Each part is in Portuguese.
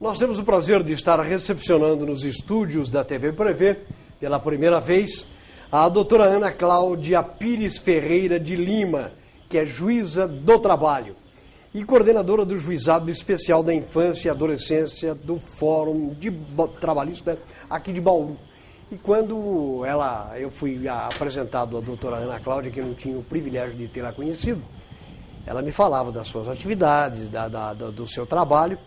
Nós temos o prazer de estar recepcionando nos estúdios da TV Prevê, pela primeira vez, a doutora Ana Cláudia Pires Ferreira de Lima, que é juíza do trabalho e coordenadora do Juizado Especial da Infância e Adolescência do Fórum Trabalhista aqui de Bauru. E quando eu fui apresentado à doutora Ana Cláudia, que eu não tinha o privilégio de tê-la conhecido, ela me falava das suas atividades, do seu trabalho,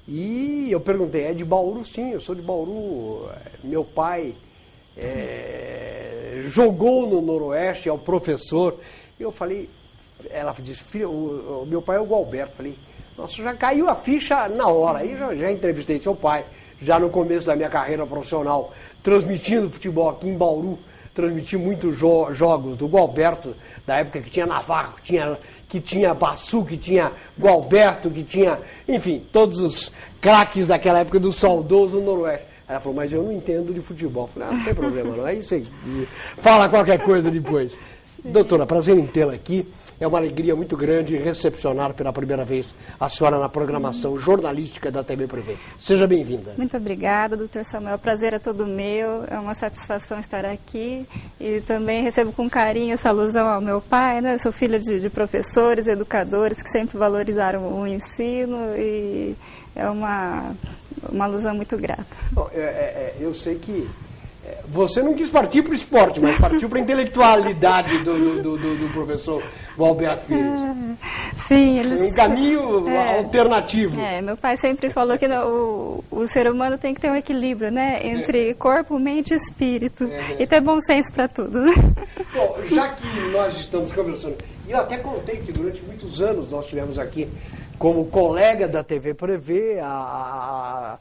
e eu perguntei, é de Bauru? Sim, eu sou de Bauru, meu pai jogou no Noroeste, é o professor. E eu falei, ela disse, filho, o meu pai é o Gualberto. Falei, nossa, já caiu a ficha na hora. Aí já entrevistei seu pai, já no começo da minha carreira profissional, transmitindo futebol aqui em Bauru, transmiti muitos jogos do Gualberto, da época que tinha Navarro, que tinha Bassu, que tinha Gualberto, que tinha, enfim, todos os craques daquela época do saudoso Noroeste. Ela falou, mas eu não entendo de futebol. Eu falei, não tem problema não, aí você fala qualquer coisa depois. Sim. Doutora, prazer em tê-la aqui. É uma alegria muito grande recepcionar pela primeira vez a senhora na programação jornalística da TV Prevê. Seja bem-vinda. Muito obrigada, doutor Samuel. O prazer é todo meu. É uma satisfação estar aqui. E também recebo com carinho essa alusão ao meu pai, né? Eu sou filha de professores, educadores que sempre valorizaram o ensino e é uma alusão muito grata. Bom, eu sei que você não quis partir para o esporte, mas partiu para a intelectualidade do professor Gualberto Pires. Sim, eles... Um caminho alternativo. Meu pai sempre falou que o ser humano tem que ter um equilíbrio, né? Entre corpo, mente e espírito. E ter bom senso para tudo, né? Bom, já que nós estamos conversando, e eu até contei que durante muitos anos nós tivemos aqui como colega da TV Prevê, a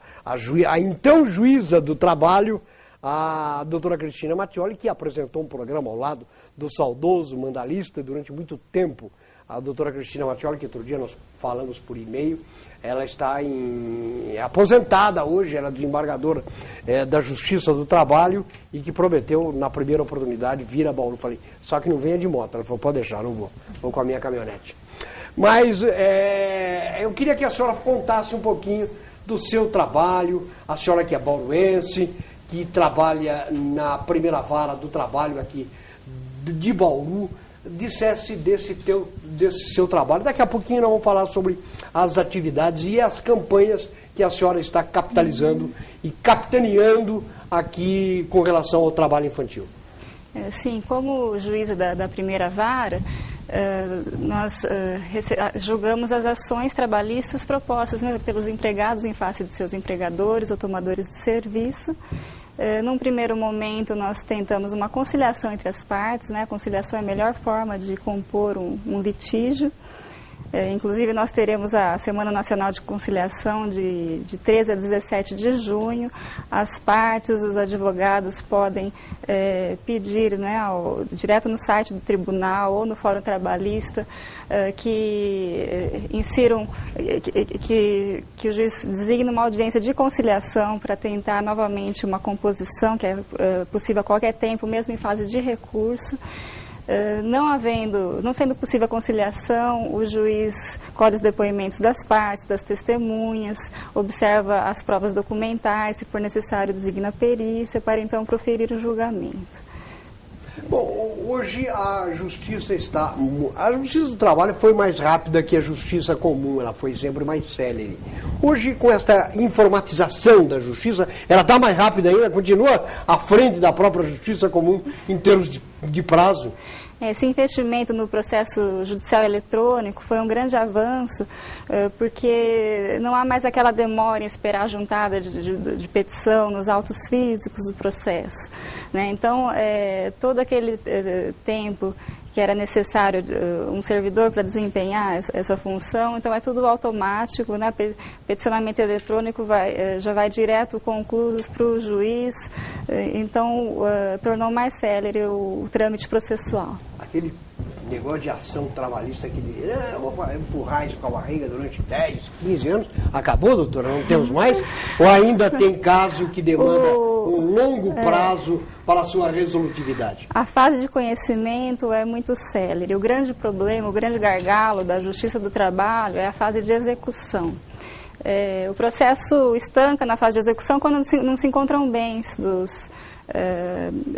então juíza do trabalho, a doutora Cristina Mattioli, que apresentou um programa ao lado do saudoso mandalista durante muito tempo. A doutora Cristina Mattioli, que outro dia nós falamos por e-mail, ela está aposentada hoje, ela é desembargadora da Justiça do Trabalho e que prometeu, na primeira oportunidade, vir a Bauru. Falei, só que não venha de moto. Ela falou, pode deixar, não vou com a minha caminhonete. Mas eu queria que a senhora contasse um pouquinho do seu trabalho, a senhora que é bauruense, que trabalha na primeira vara do trabalho aqui de Bauru, dissesse desse seu trabalho. Daqui a pouquinho nós vamos falar sobre as atividades e as campanhas que a senhora está capitalizando e capitaneando aqui com relação ao trabalho infantil. Sim, como juíza da primeira vara, nós julgamos as ações trabalhistas propostas, né, pelos empregados em face de seus empregadores ou tomadores de serviço. Num primeiro momento, nós tentamos uma conciliação entre as partes, né? A conciliação é a melhor forma de compor um litígio. Inclusive, nós teremos a Semana Nacional de Conciliação de 13 a 17 de junho. As partes, os advogados podem pedir, né, direto no site do tribunal ou no Fórum Trabalhista que insiram, que o juiz designe uma audiência de conciliação para tentar novamente uma composição, que é possível a qualquer tempo, mesmo em fase de recurso. Não sendo possível a conciliação, o juiz colhe os depoimentos das partes, das testemunhas, observa as provas documentais, se for necessário designa a perícia para então proferir o julgamento. Bom, hoje a justiça do trabalho foi mais rápida que a justiça comum, ela foi sempre mais célere. Hoje, com esta informatização da justiça, ela está mais rápida ainda, continua à frente da própria justiça comum em termos de prazo. Esse investimento no processo judicial eletrônico foi um grande avanço, porque não há mais aquela demora em esperar a juntada de petição nos autos físicos do processo, né? Então, todo aquele tempo que era necessário um servidor para desempenhar essa função, então é tudo automático, né? Peticionamento eletrônico já vai direto conclusos para o juiz, então tornou mais célere o trâmite processual. Aquele negócio de ação trabalhista que eu vou empurrar isso com a barriga durante 10, 15 anos, acabou, doutora? Não temos mais? Ou ainda tem caso que demanda um longo prazo para a sua resolutividade? A fase de conhecimento é muito célere. O grande problema, o grande gargalo da Justiça do Trabalho é a fase de execução. O processo estanca na fase de execução quando não se encontram bens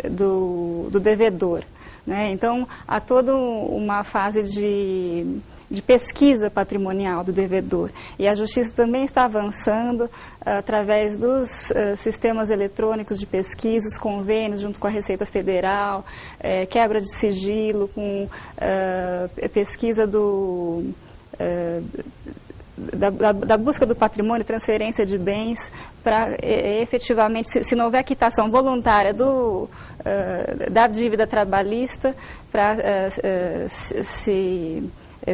do devedor, né? Então, há toda uma fase de pesquisa patrimonial do devedor. E a Justiça também está avançando através dos sistemas eletrônicos de pesquisa, os convênios junto com a Receita Federal, quebra de sigilo, com pesquisa da busca do patrimônio, transferência de bens, para efetivamente, se não houver quitação voluntária da dívida trabalhista, para se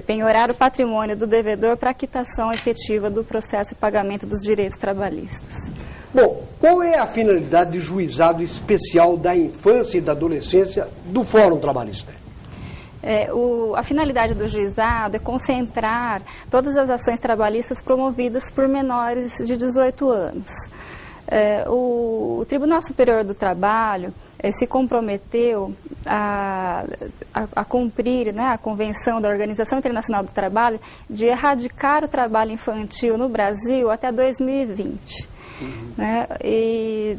penhorar o patrimônio do devedor para a quitação efetiva do processo e pagamento dos direitos trabalhistas. Bom, qual é a finalidade de juizado especial da infância e da adolescência do Fórum Trabalhista? A finalidade do juizado é concentrar todas as ações trabalhistas promovidas por menores de 18 anos. O Tribunal Superior do Trabalho se comprometeu a cumprir, né, a Convenção da Organização Internacional do Trabalho de erradicar o trabalho infantil no Brasil até 2020. Né? E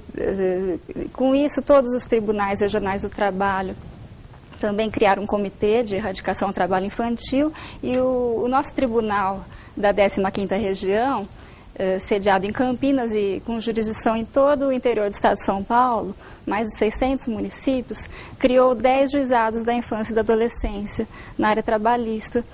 com isso, todos os tribunais regionais do trabalho também criaram um comitê de erradicação do trabalho infantil, e o nosso tribunal da 15ª região, sediado em Campinas e com jurisdição em todo o interior do estado de São Paulo, mais de 600 municípios, criou 10 juizados da infância e da adolescência na área trabalhista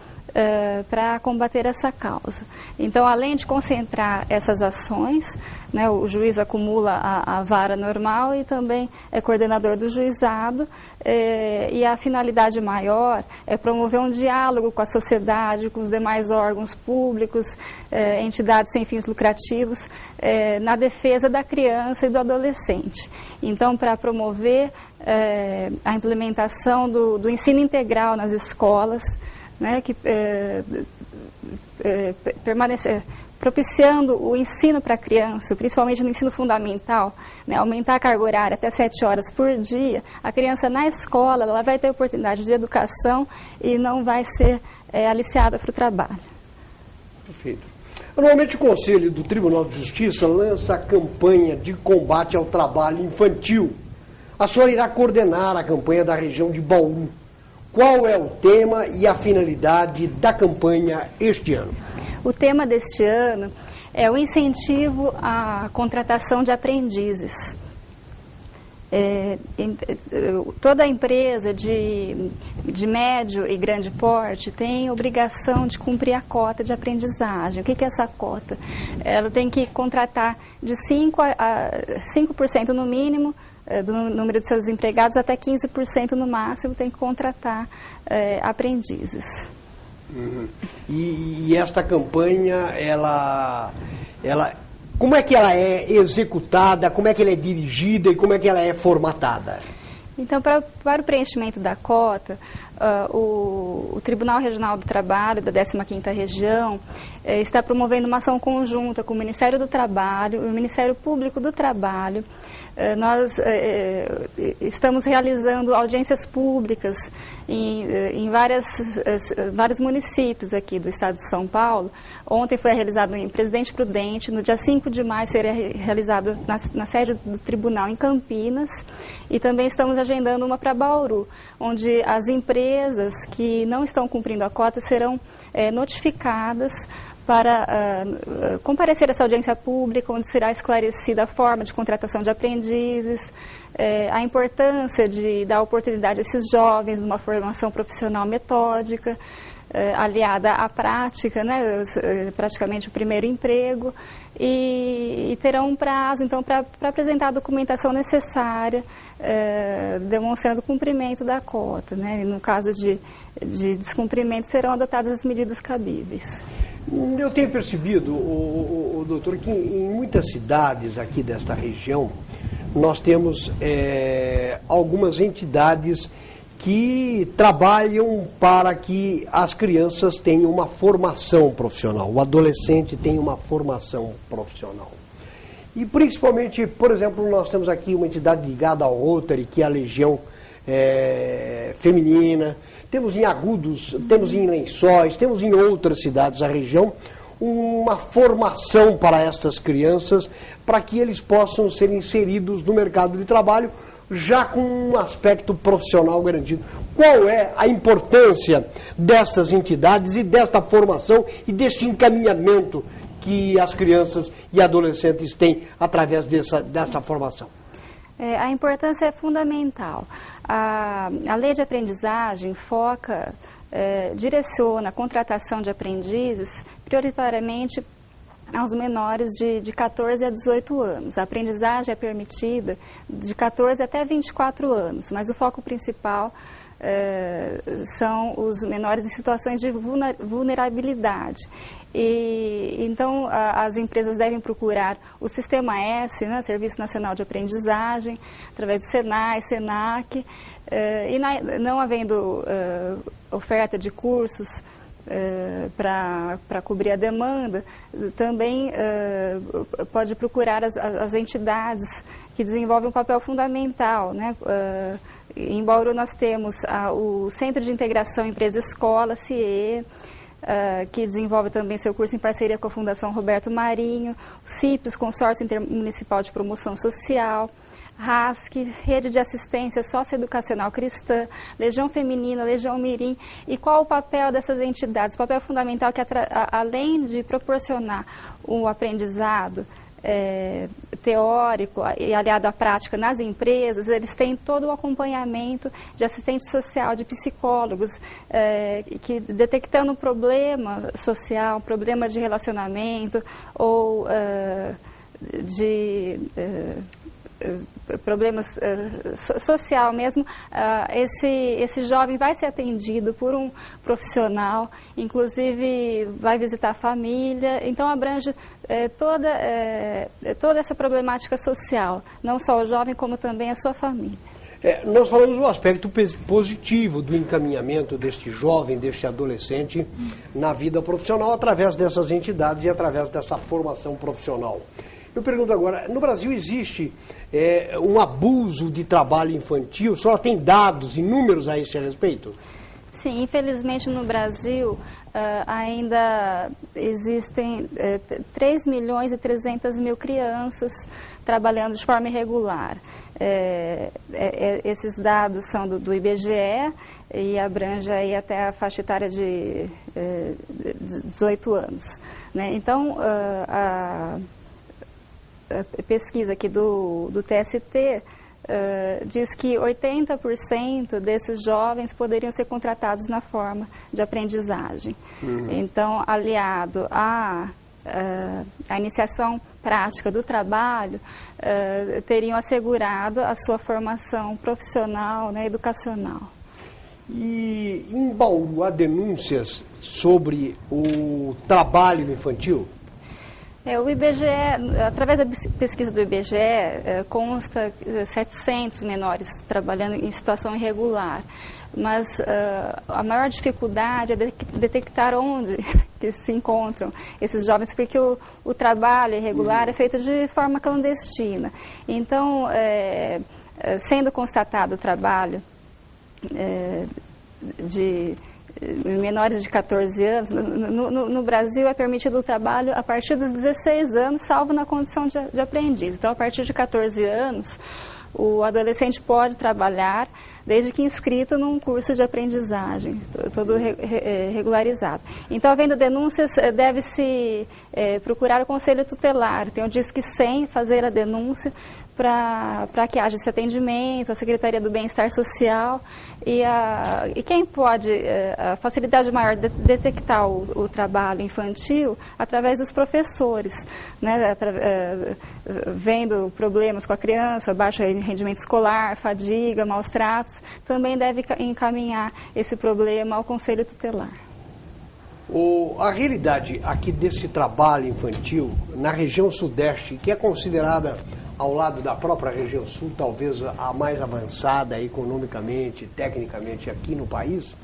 para combater essa causa. Então, além de concentrar essas ações, né, o juiz acumula a vara normal e também é coordenador do juizado, e a finalidade maior é promover um diálogo com a sociedade, com os demais órgãos públicos, entidades sem fins lucrativos, na defesa da criança e do adolescente. Então, para promover a implementação do ensino integral nas escolas, né, propiciando o ensino para a criança, principalmente no ensino fundamental, né, aumentar a carga horária até 7 horas por dia. A criança na escola ela vai ter oportunidade de educação e não vai ser aliciada para o trabalho. Perfeito. Normalmente o Conselho do Tribunal de Justiça lança a campanha de combate ao trabalho infantil. A senhora irá coordenar a campanha da região de Bauru. Qual é o tema e a finalidade da campanha este ano? O tema deste ano é o incentivo à contratação de aprendizes. Toda empresa de médio e grande porte tem obrigação de cumprir a cota de aprendizagem. O que é essa cota? Ela tem que contratar de 5% no mínimo do número de seus empregados até 15% no máximo, tem que contratar aprendizes. Uhum. E esta campanha, como é que ela é executada, como é que ela é dirigida e como é que ela é formatada? Então, para o preenchimento da cota, o Tribunal Regional do Trabalho, da 15ª Região, está promovendo uma ação conjunta com o Ministério do Trabalho e o Ministério Público do Trabalho. Nós estamos realizando audiências públicas em vários municípios aqui do estado de São Paulo. Ontem foi realizado em Presidente Prudente, no dia 5 de maio será realizado na sede do tribunal em Campinas, e também estamos agendando uma para Bauru, onde as empresas que não estão cumprindo a cota serão notificadas para comparecer a essa audiência pública, onde será esclarecida a forma de contratação de aprendizes, a importância de dar oportunidade a esses jovens numa formação profissional metódica, aliada à prática, né, praticamente o primeiro emprego, e terão um prazo, então, para apresentar a documentação necessária, demonstrando o cumprimento da cota, né, e no caso de descumprimento serão adotadas as medidas cabíveis. Eu tenho percebido, doutor, que em muitas cidades aqui desta região, nós temos algumas entidades que trabalham para que as crianças tenham uma formação profissional, o adolescente tenha uma formação profissional. E principalmente, por exemplo, nós temos aqui uma entidade ligada ao Rotary, que é a Legião Feminina. Temos em Agudos, temos em Lençóis, temos em outras cidades da região, uma formação para estas crianças, para que eles possam ser inseridos no mercado de trabalho, já com um aspecto profissional garantido. Qual é a importância dessas entidades e desta formação e deste encaminhamento que as crianças e adolescentes têm através dessa formação? A importância é fundamental. A lei de aprendizagem foca, direciona a contratação de aprendizes prioritariamente aos menores de 14 a 18 anos. A aprendizagem é permitida de 14 até 24 anos, mas o foco principal são os menores em situações de vulnerabilidade. Então, as empresas devem procurar o Sistema S, né, Serviço Nacional de Aprendizagem, através do SENAI, SENAC, não havendo oferta de cursos para cobrir a demanda, também pode procurar as entidades que desenvolvem um papel fundamental, né? Em Bauru nós temos o Centro de Integração Empresa-Escola, CIE, que desenvolve também seu curso em parceria com a Fundação Roberto Marinho, o CIPES, Consórcio Intermunicipal de Promoção Social, RASC, Rede de Assistência Socioeducacional Cristã, Legião Feminina, Legião Mirim. E qual o papel dessas entidades? O papel fundamental é que, além de proporcionar um aprendizado teórico e aliado à prática nas empresas, eles têm todo o acompanhamento de assistente social, de psicólogos, que detectando um problema social, um problema de relacionamento ou de problemas social mesmo, esse jovem vai ser atendido por um profissional, inclusive vai visitar a família, então abrange toda essa problemática social, não só o jovem, como também a sua família. Nós falamos do aspecto positivo do encaminhamento deste jovem, deste adolescente na vida profissional, através dessas entidades e através dessa formação profissional. Eu pergunto agora, no Brasil existe um abuso de trabalho infantil? A senhora tem dados e números a esse respeito? Sim, infelizmente no Brasil ainda existem 3.300.000 crianças trabalhando de forma irregular. Esses dados são do IBGE e abrange aí até a faixa etária de 18 anos. Né? Então, a pesquisa aqui do TST diz que 80% desses jovens poderiam ser contratados na forma de aprendizagem. Então, aliado à iniciação prática do trabalho, teriam assegurado a sua formação profissional, né, educacional. E em Bauru há denúncias sobre o trabalho infantil? O IBGE, através da pesquisa do IBGE, consta 700 menores trabalhando em situação irregular, mas a maior dificuldade é detectar onde que se encontram esses jovens, porque o trabalho irregular é feito de forma clandestina. Então, sendo constatado o trabalho de menores de 14 anos, no Brasil é permitido o trabalho a partir dos 16 anos, salvo na condição de aprendiz. Então, a partir de 14 anos, o adolescente pode trabalhar, desde que inscrito num curso de aprendizagem, todo regularizado. Então, havendo denúncias, deve-se procurar o Conselho Tutelar. Tem o Disque 100, fazer a denúncia, para que haja esse atendimento, a Secretaria do Bem-Estar Social e quem pode, a facilidade maior de detectar o trabalho infantil através dos professores, né, vendo problemas com a criança, baixo rendimento escolar, fadiga, maus tratos, também deve encaminhar esse problema ao Conselho Tutelar. A realidade aqui desse trabalho infantil na região sudeste, que é considerada ao lado da própria região sul, talvez a mais avançada economicamente, tecnicamente aqui no país,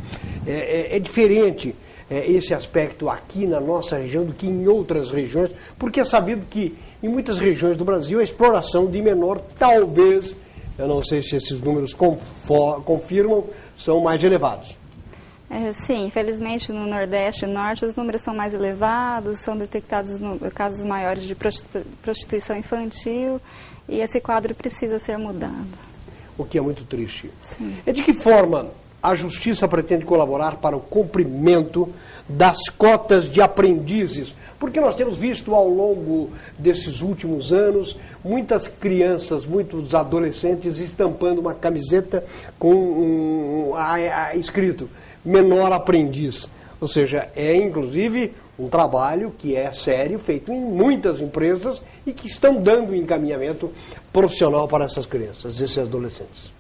é diferente esse aspecto aqui na nossa região do que em outras regiões, porque é sabido que em muitas regiões do Brasil a exploração de menor, talvez, eu não sei se esses números confirmam, são mais elevados. Sim, infelizmente no Nordeste e Norte os números são mais elevados, são detectados casos maiores de prostituição infantil e esse quadro precisa ser mudado. O que é muito triste. Sim. De que forma a Justiça pretende colaborar para o cumprimento das cotas de aprendizes? Porque nós temos visto ao longo desses últimos anos muitas crianças, muitos adolescentes estampando uma camiseta com escrito menor aprendiz. Ou seja, é inclusive um trabalho que é sério, feito em muitas empresas e que estão dando encaminhamento profissional para essas crianças, esses adolescentes.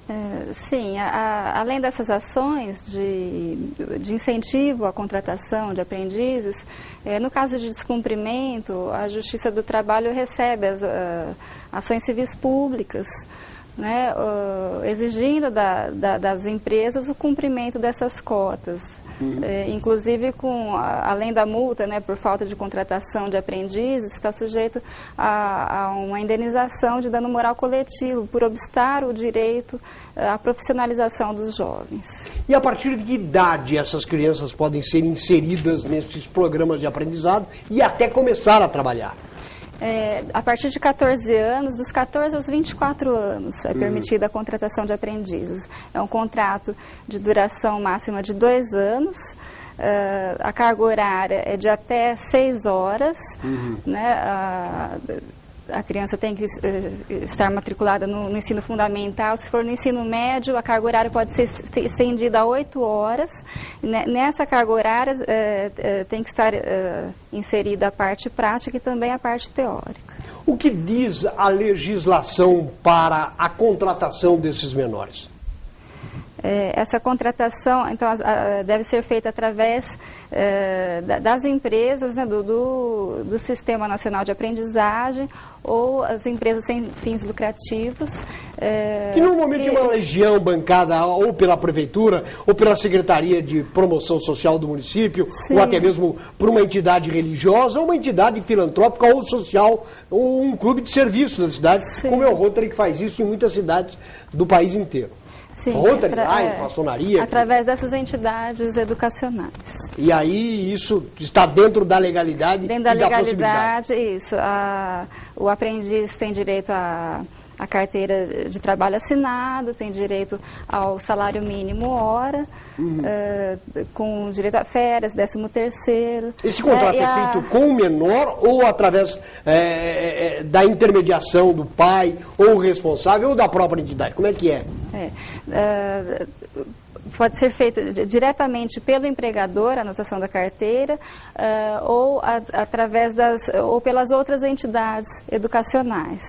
Sim, além dessas ações de incentivo à contratação de aprendizes, no caso de descumprimento, a Justiça do Trabalho recebe as ações civis públicas, né, exigindo das empresas o cumprimento dessas cotas. Inclusive, além da multa, né, por falta de contratação de aprendizes, está sujeito a uma indenização de dano moral coletivo por obstar o direito à profissionalização dos jovens. E a partir de que idade essas crianças podem ser inseridas nesses programas de aprendizado e até começar a trabalhar? A partir de 14 anos, dos 14 aos 24 anos, é permitida a contratação de aprendizes. É um contrato de duração máxima de 2 anos, a carga horária é de até 6 horas, né? A criança tem que estar matriculada no ensino fundamental. Se for no ensino médio, a carga horária pode ser estendida a 8 horas. Nessa carga horária tem que estar inserida a parte prática e também a parte teórica. O que diz a legislação para a contratação desses menores? Essa contratação, então, deve ser feita através das empresas, né, do Sistema Nacional de Aprendizagem ou as empresas sem fins lucrativos. Que normalmente é uma legião bancada ou pela Prefeitura ou pela Secretaria de Promoção Social do município, sim, ou até mesmo por uma entidade religiosa ou uma entidade filantrópica ou social ou um clube de serviço da cidade, sim, como é o Rotary, que faz isso em muitas cidades do país inteiro. Sim, maçonaria. Através dessas entidades educacionais. E aí isso está dentro da legalidade dentro da legalidade, isso. O aprendiz tem direito à carteira de trabalho assinado, tem direito ao salário mínimo hora, com direito a férias, 13º. Esse contrato é feito com o menor ou através da intermediação do pai ou responsável ou da própria entidade? Como é que é? Pode ser feito diretamente pelo empregador, a anotação da carteira, ou através ou pelas outras entidades educacionais,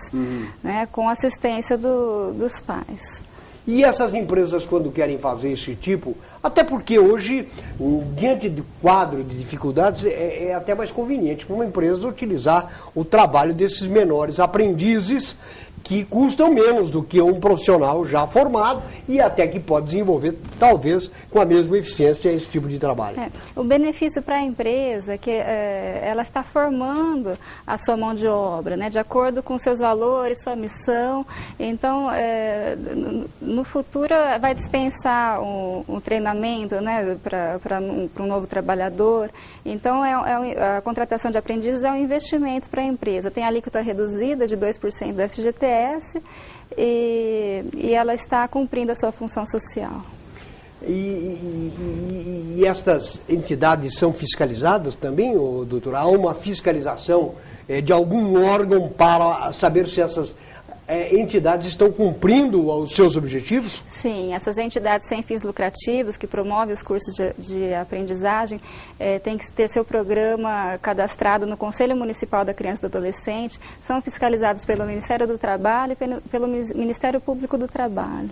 né, com assistência dos pais. E essas empresas, quando querem fazer esse tipo, até porque hoje, diante do quadro de dificuldades, é até mais conveniente para uma empresa utilizar o trabalho desses menores aprendizes, que custam menos do que um profissional já formado e até que pode desenvolver, talvez, com a mesma eficiência esse tipo de trabalho. O benefício para a empresa é que ela está formando a sua mão de obra, né, de acordo com seus valores, sua missão. Então, no futuro, vai dispensar um treinamento, né, para um novo trabalhador. Então, a contratação de aprendizes é um investimento para a empresa. Tem alíquota reduzida de 2% do FGTS e ela está cumprindo a sua função social. E estas entidades são fiscalizadas também, doutor? Há uma fiscalização de algum órgão para saber se essas entidades estão cumprindo os seus objetivos? Sim, essas entidades sem fins lucrativos que promovem os cursos de aprendizagem têm que ter seu programa cadastrado no Conselho Municipal da Criança e do Adolescente, são fiscalizados pelo Ministério do Trabalho e pelo Ministério Público do Trabalho.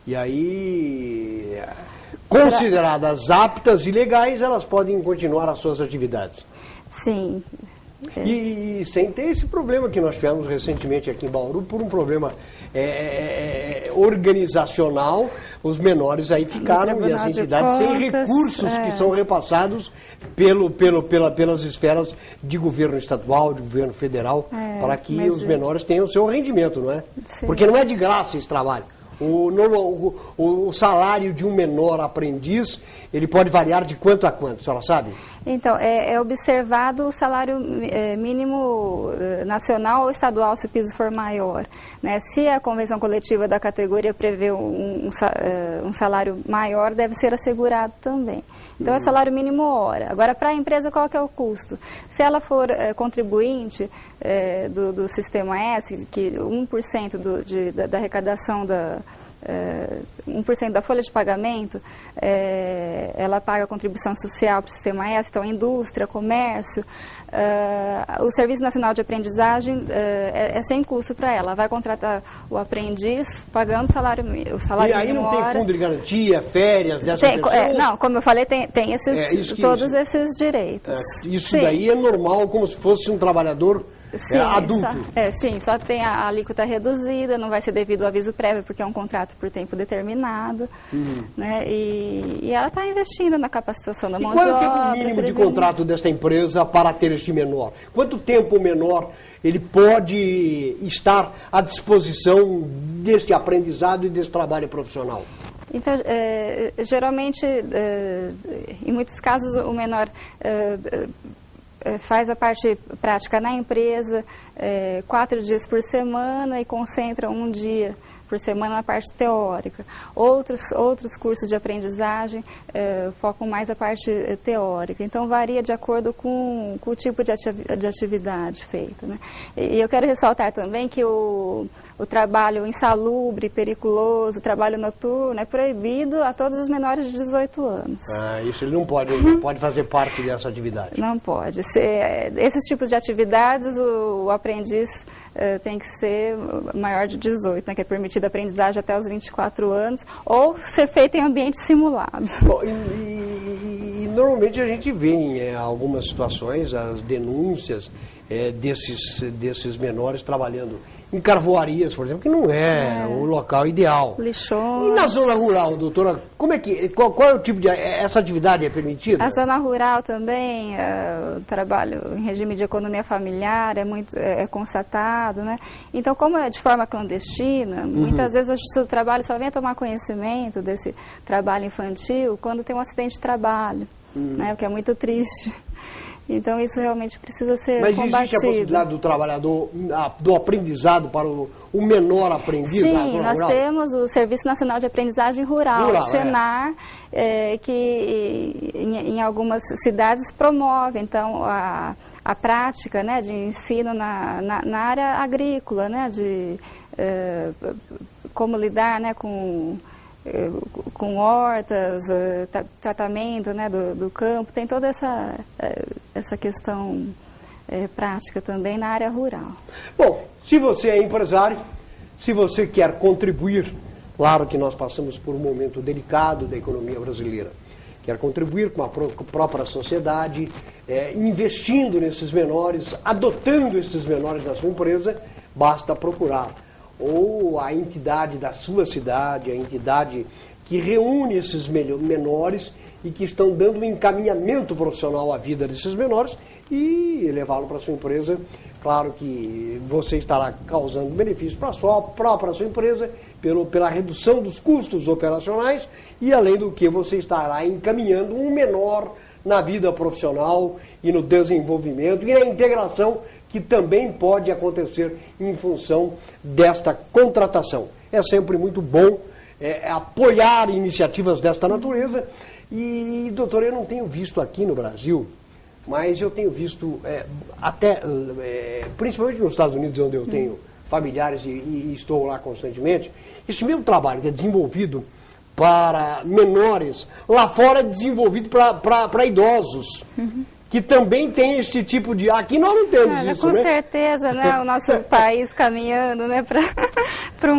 E aí, consideradas aptas e legais, elas podem continuar as suas atividades? Sim. E sem ter esse problema que nós tivemos recentemente aqui em Bauru, por um problema organizacional, os menores aí ficaram e as entidades sem recursos que são repassados pelas esferas de governo estadual, de governo federal, para que os menores tenham o seu rendimento, não é? Sim. Porque não é de graça esse trabalho. O salário de um menor aprendiz, ele pode variar de quanto a quanto, a senhora sabe? Então, é observado o salário mínimo nacional ou estadual, se o piso for maior. Né? Se a convenção coletiva da categoria prevê um salário maior, deve ser assegurado também. Então, é salário mínimo hora. Agora, para a empresa, qual que é o custo? Se ela for contribuinte do Sistema S, que 1% da arrecadação 1% da folha de pagamento, ela paga a contribuição social para o Sistema S, então indústria, comércio. O Serviço Nacional de Aprendizagem é sem custo para ela. Vai contratar o aprendiz pagando o salário mínimo. E aí não tem fundo de garantia, férias, dessa não, como eu falei, tem todos esses direitos. Isso daí é normal, como se fosse um trabalhador adulto. Sim, só tem a alíquota reduzida, não vai ser devido ao aviso prévio, porque é um contrato por tempo determinado. Né? E ela está investindo na capacitação da mão de obra. Qual é o tempo mínimo de contrato desta empresa para ter este menor? Quanto tempo o menor ele pode estar à disposição deste aprendizado e desse trabalho profissional? Então, geralmente, em muitos casos, o menor faz a parte prática na empresa 4 dias por semana e concentra 1 dia por semana na parte teórica. Outros cursos de aprendizagem focam mais a parte teórica. Então, varia de acordo com o tipo de atividade feita. Né? E eu quero ressaltar também que o trabalho insalubre, periculoso, o trabalho noturno é proibido a todos os menores de 18 anos. Isso ele não pode fazer parte dessa atividade. Não pode. Esses tipos de atividades, o aprendiz tem que ser maior de 18, né, que é permitida a aprendizagem até os 24 anos, ou ser feita em ambiente simulado. Bom, e normalmente a gente vê em algumas situações as denúncias desses menores trabalhando em carvoarias, por exemplo, que não é o local ideal. Lixões. E na zona rural, doutora, como é qual é o tipo de... Essa atividade é permitida? A zona rural também, o trabalho em regime de economia familiar é constatado, né? Então, como é de forma clandestina, muitas vezes a Justiça do Trabalho só vem a tomar conhecimento desse trabalho infantil quando tem um acidente de trabalho, né? O que é muito triste. Então, isso realmente precisa ser combatido. Mas existe a possibilidade do trabalhador, do aprendizado para o menor aprendiz? Sim, nós temos o Serviço Nacional de Aprendizagem Rural, o SENAR, que em algumas cidades promove, então, a prática, né, de ensino na área agrícola, né, de como lidar, né, com hortas, tratamento, né, do campo, tem toda essa questão prática também na área rural. Bom, se você é empresário, se você quer contribuir, claro que nós passamos por um momento delicado da economia brasileira, quer contribuir com a própria sociedade, investindo nesses menores, adotando esses menores na sua empresa, basta procurar ou a entidade da sua cidade, a entidade que reúne esses menores e que estão dando um encaminhamento profissional à vida desses menores e levá-lo para a sua empresa. Claro que você estará causando benefício para a sua empresa pela redução dos custos operacionais e, além do que, você estará encaminhando um menor na vida profissional e no desenvolvimento e na integração que também pode acontecer em função desta contratação. É sempre muito bom apoiar iniciativas desta natureza. E, doutor, eu não tenho visto aqui no Brasil, mas eu tenho visto principalmente nos Estados Unidos, onde eu tenho familiares e estou lá constantemente, esse mesmo trabalho que é desenvolvido para menores, lá fora é desenvolvido para idosos. Que também tem este tipo de... Aqui nós não temos isso, com certeza, né? O nosso país caminhando, né, para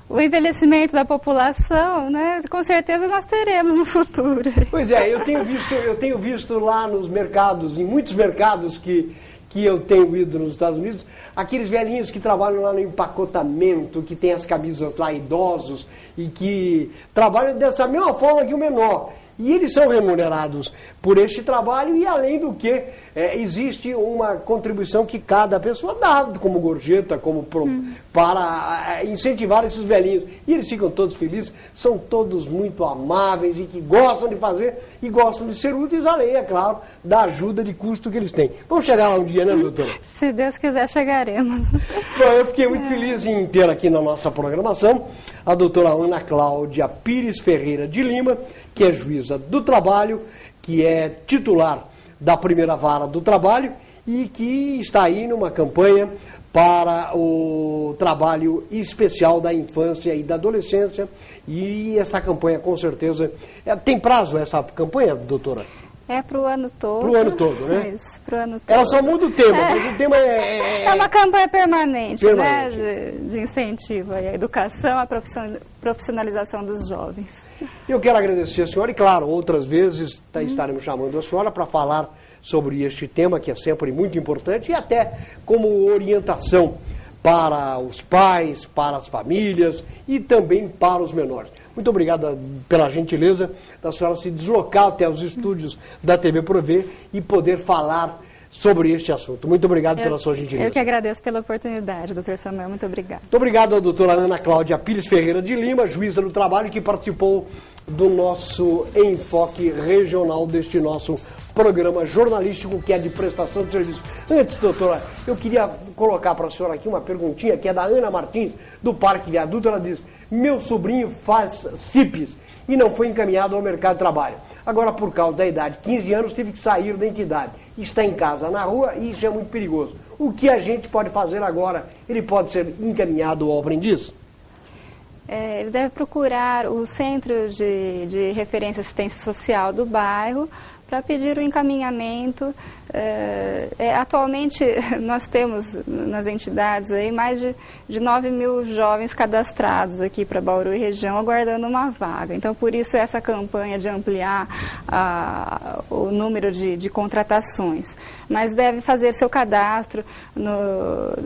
o envelhecimento da população, né? Com certeza nós teremos no futuro. Pois é, eu tenho visto lá nos mercados, em muitos mercados que eu tenho ido nos Estados Unidos, aqueles velhinhos que trabalham lá no empacotamento, que tem as camisas lá, idosos, e que trabalham dessa mesma forma que o menor. E eles são remunerados por este trabalho e, além do que, existe uma contribuição que cada pessoa dá, como gorjeta, para incentivar esses velhinhos. E eles ficam todos felizes, são todos muito amáveis e que gostam de fazer e gostam de ser úteis, além, é claro, da ajuda de custo que eles têm. Vamos chegar lá um dia, né, doutora? Se Deus quiser, chegaremos. Bom, eu fiquei muito feliz em ter aqui na nossa programação a doutora Ana Cláudia Pires Ferreira de Lima, que é juíza do trabalho, que é titular da primeira vara do trabalho e que está aí numa campanha para o trabalho especial da infância e da adolescência. E essa campanha, com certeza, tem prazo essa campanha, doutora? É para o ano todo. Para o ano todo, né? Isso, para o ano todo. Ela só muda o tema, mas o tema É uma campanha permanente. Né, de incentivo à educação, à profissionalização dos jovens. Eu quero agradecer a senhora e, claro, outras vezes estaremos chamando a senhora para falar sobre este tema, que é sempre muito importante, e até como orientação para os pais, para as famílias e também para os menores. Muito obrigado pela gentileza da senhora se deslocar até os estúdios da TV ProVê e poder falar sobre este assunto. Muito obrigado pela sua gentileza. Eu que agradeço pela oportunidade, doutor Samuel. Muito obrigado. Muito obrigado à doutora Ana Cláudia Pires Ferreira de Lima, juíza do trabalho, que participou do nosso enfoque regional deste nosso programa jornalístico, que é de prestação de serviço. Antes, doutora, eu queria colocar para a senhora aqui uma perguntinha, que é da Ana Martins, do Parque Viaduto. Ela diz: meu sobrinho faz CIPES e não foi encaminhado ao mercado de trabalho. Agora, por causa da idade, 15 anos, teve que sair da entidade. Está em casa, na rua, e isso é muito perigoso. O que a gente pode fazer agora? Ele pode ser encaminhado ao aprendiz? Ele deve procurar o Centro de Referência e Assistência Social do bairro para pedir o encaminhamento. Atualmente, nós temos nas entidades aí mais de 9 mil jovens cadastrados aqui para Bauru e região, aguardando uma vaga. Então, por isso, essa campanha de ampliar o número de contratações. Mas deve fazer seu cadastro no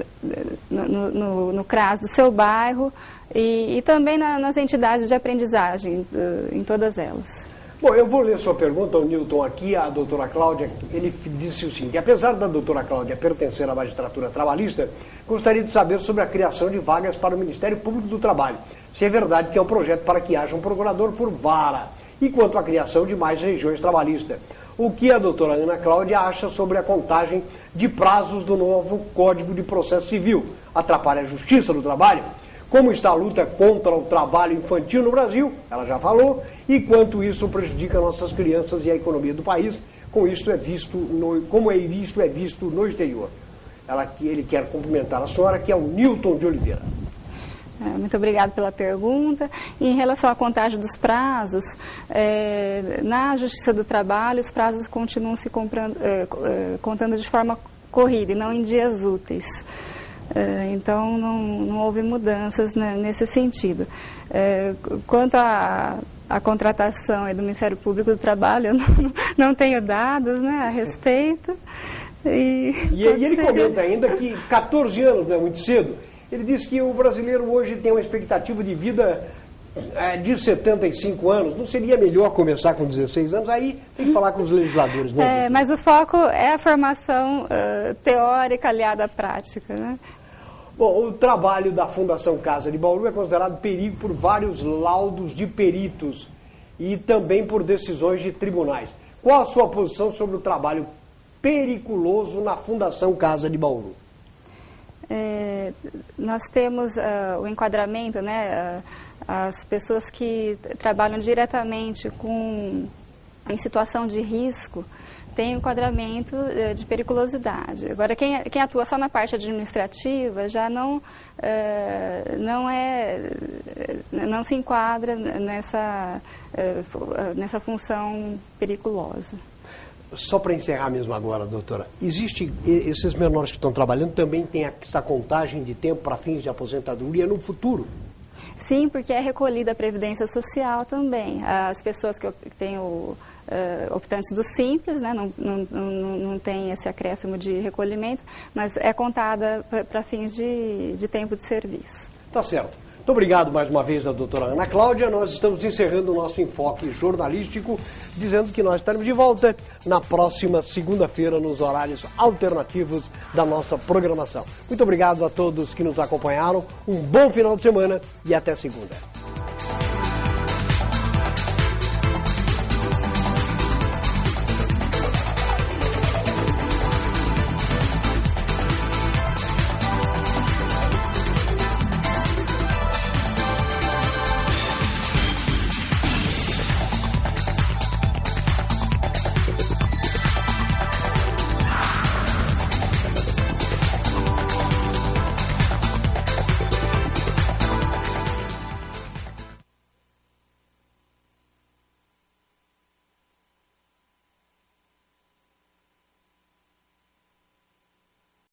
CRAS do seu bairro e também nas entidades de aprendizagem, em todas elas. Bom, eu vou ler sua pergunta, o Newton aqui, a doutora Cláudia. Ele disse o seguinte: apesar da doutora Cláudia pertencer à magistratura trabalhista, gostaria de saber sobre a criação de vagas para o Ministério Público do Trabalho. Se é verdade que é um projeto para que haja um procurador por vara, e quanto à criação de mais regiões trabalhistas. O que a doutora Ana Cláudia acha sobre a contagem de prazos do novo Código de Processo Civil? Atrapalha a justiça do trabalho? Como está a luta contra o trabalho infantil no Brasil? Ela já falou. E quanto isso prejudica nossas crianças e a economia do país? Como é visto no exterior? Ele quer cumprimentar a senhora, que é o Newton de Oliveira. Muito obrigada pela pergunta. Em relação à contagem dos prazos, na Justiça do Trabalho, os prazos continuam se contando de forma corrida e não em dias úteis. Então, não houve mudanças nesse sentido. Quanto à contratação do Ministério Público do Trabalho, eu não tenho dados, né, a respeito. E ele comenta ainda que 14 anos não é muito cedo. Ele diz que o brasileiro hoje tem uma expectativa de vida de 75 anos. Não seria melhor começar com 16 anos? Aí tem que falar com os legisladores, né? Mas o foco é a formação teórica aliada à prática, né? Bom, o trabalho da Fundação Casa de Bauru é considerado perigo por vários laudos de peritos e também por decisões de tribunais. Qual a sua posição sobre o trabalho periculoso na Fundação Casa de Bauru? Nós temos o enquadramento, né? As pessoas que trabalham diretamente em situação de risco tem enquadramento de periculosidade. Agora, quem atua só na parte administrativa já não se enquadra nessa função periculosa. Só para encerrar mesmo agora, doutora, esses menores que estão trabalhando também tem essa contagem de tempo para fins de aposentadoria no futuro? Sim, porque é recolhida a Previdência Social também. As pessoas que têm optantes do Simples, né, não tem esse acréscimo de recolhimento, mas é contada para fins de tempo de serviço. Tá certo. Muito Muito obrigado mais uma vez à doutora Ana Cláudia. Nós estamos encerrando o nosso enfoque jornalístico, dizendo que nós estaremos de volta na próxima segunda-feira, nos horários alternativos da nossa programação. Muito obrigado a todos que nos acompanharam, um bom final de semana e até segunda.